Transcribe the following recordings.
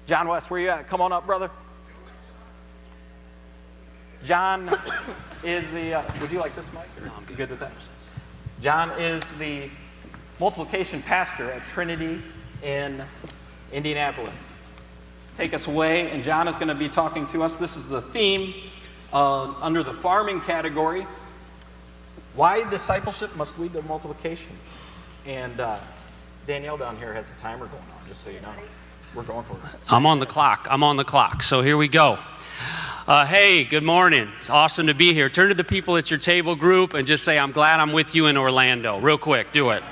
Jon Weist, where you at? Come on up, brother. Jon is the, would you like this mic? Or no, I'm good with that. Jon is the multiplication pastor at Trinity in Indianapolis. Take us away, and Jon is going to be talking to us. This is the theme under the farming category. Why discipleship must lead to multiplication. And Danielle down here has the timer going on, just so you know. We're going for it. I'm on the clock, so here we go. Hey, good morning. It's awesome to be here. Turn to the people at your table group and just say, I'm glad I'm with you in Orlando. Real quick, do it.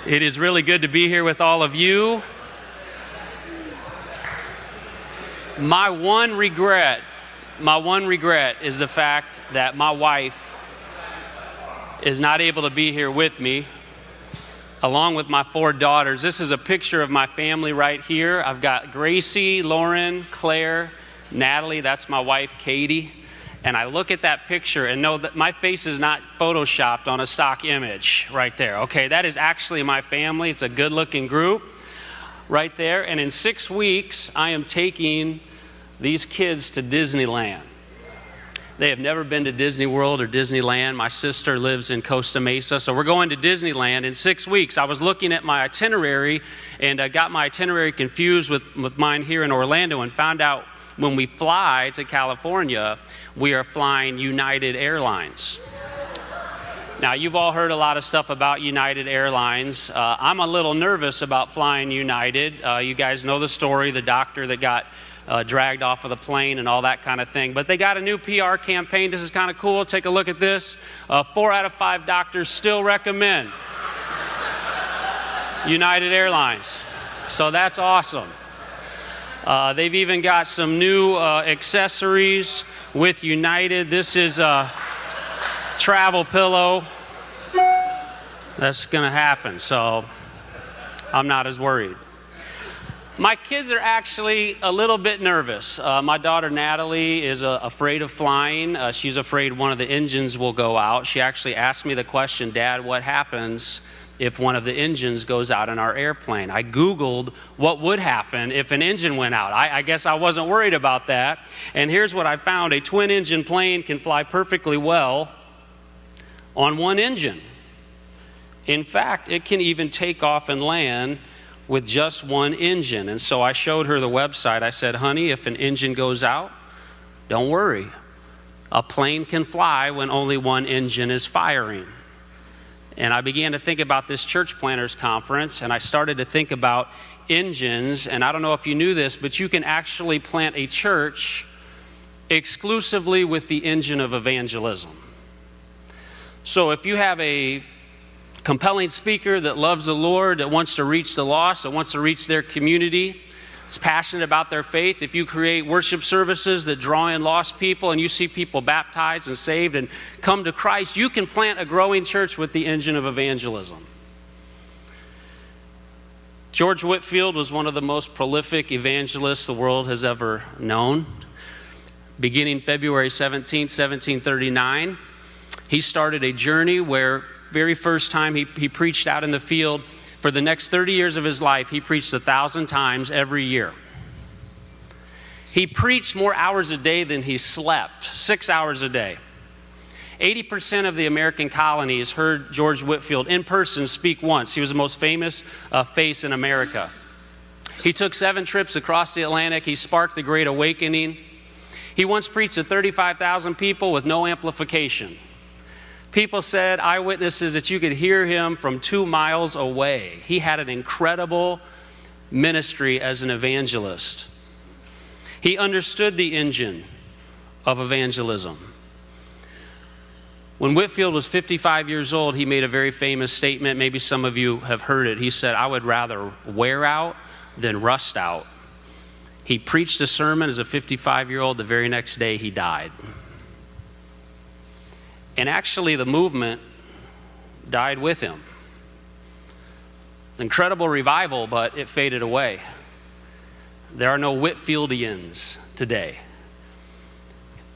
It is really good to be here with all of you. My one regret is the fact that my wife is not able to be here with me, along with my 4 daughters. This is a picture of my family right here. I've got Gracie, Lauren, Claire, Natalie, that's my wife, Katie. And I look at that picture and know that my face is not photoshopped on a stock image right there. Okay, that is actually my family. It's a good-looking group right there. And in 6 weeks, I am taking these kids to Disneyland. They have never been to Disney World or Disneyland. My sister lives in Costa Mesa, so we're going to Disneyland in 6 weeks. I was looking at my itinerary, and I got my itinerary confused with mine here in Orlando, and found out when we fly to California, we are flying United Airlines. Now, you've all heard a lot of stuff about United Airlines. I'm a little nervous about flying United. You guys know the story, the doctor that got dragged off of the plane and all that kind of thing. But they got a new PR campaign. This is kind of cool. Take a look at this. 4 out of 5 doctors still recommend United Airlines. So that's awesome. They've even got some new accessories with United. This is a travel pillow. That's going to happen, so I'm not as worried. My kids are actually a little bit nervous. My daughter Natalie is afraid of flying. She's afraid one of the engines will go out. She actually asked me the question, Dad, what happens if one of the engines goes out in our airplane? I Googled what would happen if an engine went out. I guess I wasn't worried about that. And here's what I found. A twin-engine plane can fly perfectly well on one engine. In fact, it can even take off and land with just one engine. And so I showed her the website. I said, honey, if an engine goes out, don't worry. A plane can fly when only one engine is firing. And I began to think about this church planners conference, and I started to think about engines. And I don't know if you knew this, but you can actually plant a church exclusively with the engine of evangelism. So if you have a compelling speaker that loves the Lord, that wants to reach the lost, that wants to reach their community, is passionate about their faith, if you create worship services that draw in lost people and you see people baptized and saved and come to Christ, you can plant a growing church with the engine of evangelism. George Whitefield was one of the most prolific evangelists the world has ever known. Beginning February 17, 1739, he started a journey where very first time he preached out in the field. For the next 30 years of his life, he preached 1,000 times every year. He preached more hours a day than he slept, 6 hours a day. 80% of the American colonies heard George Whitefield in person speak once. He was the most famous face in America. He took 7 trips across the Atlantic. He sparked the Great Awakening. He once preached to 35,000 people with no amplification. People said, eyewitnesses, that you could hear him from 2 miles away. He had an incredible ministry as an evangelist. He understood the engine of evangelism. When Whitefield was 55 years old, he made a very famous statement. Maybe some of you have heard it. He said, I would rather wear out than rust out. He preached a sermon as a 55-year-old. The very next day, he died. And actually, the movement died with him. Incredible revival, but it faded away. There are no Whitefieldians today.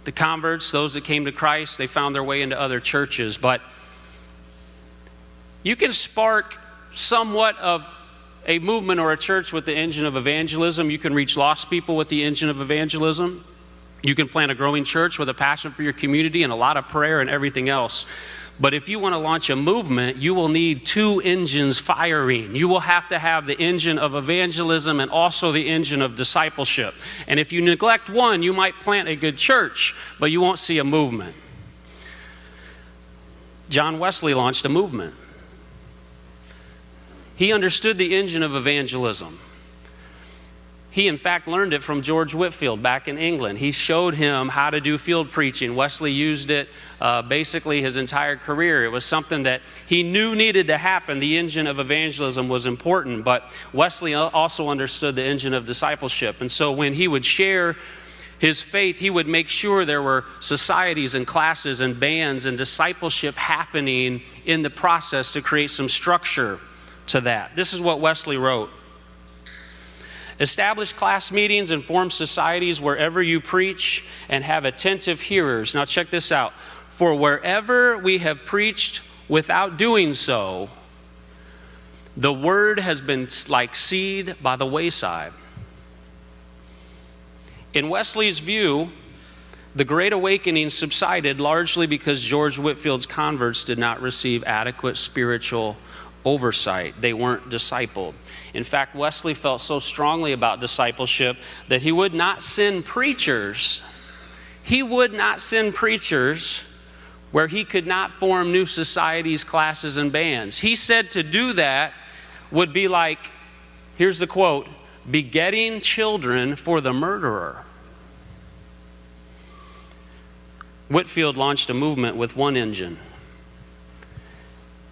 The converts, those that came to Christ, they found their way into other churches. But You can spark somewhat of a movement or a church with the engine of evangelism. You can reach lost people with the engine of evangelism. You can plant a growing church with a passion for your community and a lot of prayer and everything else. But if you want to launch a movement, you will need two engines firing. You will have to have the engine of evangelism and also the engine of discipleship. And if you neglect one, you might plant a good church, but you won't see a movement. Jon Wesley launched a movement. He understood the engine of evangelism. He, in fact, learned it from George Whitefield back in England. He showed him how to do field preaching. Wesley used it basically his entire career. It was something that he knew needed to happen. The engine of evangelism was important, but Wesley also understood the engine of discipleship. And so when he would share his faith, he would make sure there were societies and classes and bands and discipleship happening in the process to create some structure to that. This is what Wesley wrote. Establish class meetings and form societies wherever you preach and have attentive hearers. Now check this out. For wherever we have preached without doing so, the word has been like seed by the wayside. In Wesley's view, the Great Awakening subsided largely because George Whitefield's converts did not receive adequate spiritual oversight. They weren't discipled. In fact, Wesley felt so strongly about discipleship that he would not send preachers. He would not send preachers where he could not form new societies, classes, and bands. He said to do that would be like, here's the quote, begetting children for the murderer. Whitefield launched a movement with one engine.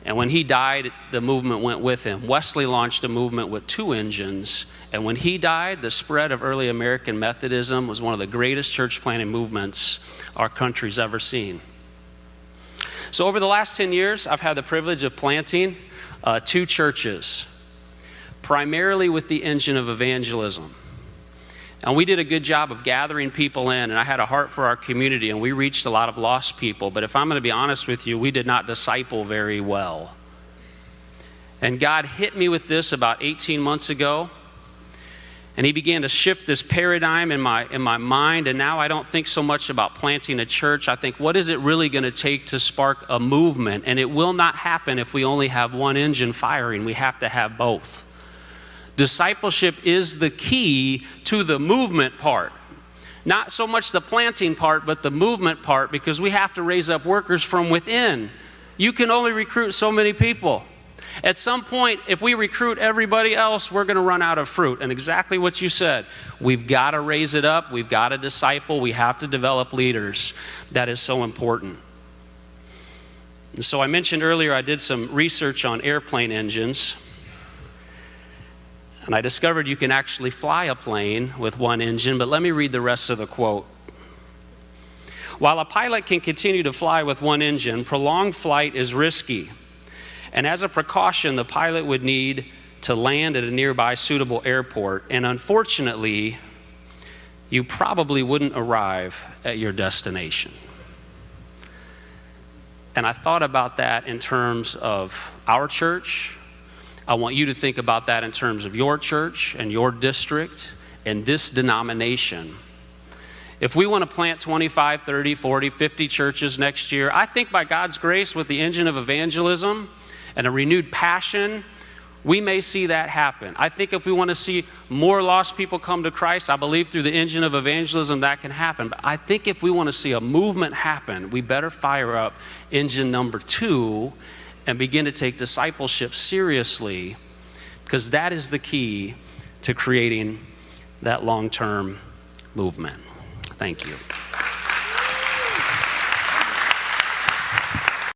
And when he died, the movement went with him. Wesley launched a movement with two engines. And when he died, the spread of early American Methodism was one of the greatest church planting movements our country's ever seen. So over the last 10 years, I've had the privilege of planting two churches, primarily with the engine of evangelism. And we did a good job of gathering people in, and I had a heart for our community, and we reached a lot of lost people. But if I'm going to be honest with you, we did not disciple very well. And God hit me with this about 18 months ago, and he began to shift this paradigm in my mind, and now I don't think so much about planting a church. I think, what is it really going to take to spark a movement? And it will not happen if we only have one engine firing. We have to have both. Discipleship is the key to the movement part. Not so much the planting part, but the movement part, because we have to raise up workers from within. You can only recruit so many people. At some point, if we recruit everybody else, we're going to run out of fruit. And exactly what you said, we've got to raise it up, we've got to disciple, we have to develop leaders. That is so important. And so I mentioned earlier I did some research on airplane engines. And I discovered you can actually fly a plane with one engine, but let me read the rest of the quote. While a pilot can continue to fly with one engine, prolonged flight is risky. And as a precaution, the pilot would need to land at a nearby suitable airport. And unfortunately, you probably wouldn't arrive at your destination. And I thought about that in terms of our church. I want you to think about that in terms of your church and your district and this denomination. If we want to plant 25, 30, 40, 50 churches next year, I think by God's grace with the engine of evangelism and a renewed passion, we may see that happen. I think if we want to see more lost people come to Christ, I believe through the engine of evangelism that can happen. But I think if we want to see a movement happen, we better fire up engine number 2 and begin to take discipleship seriously, because that is the key to creating that long-term movement. Thank you.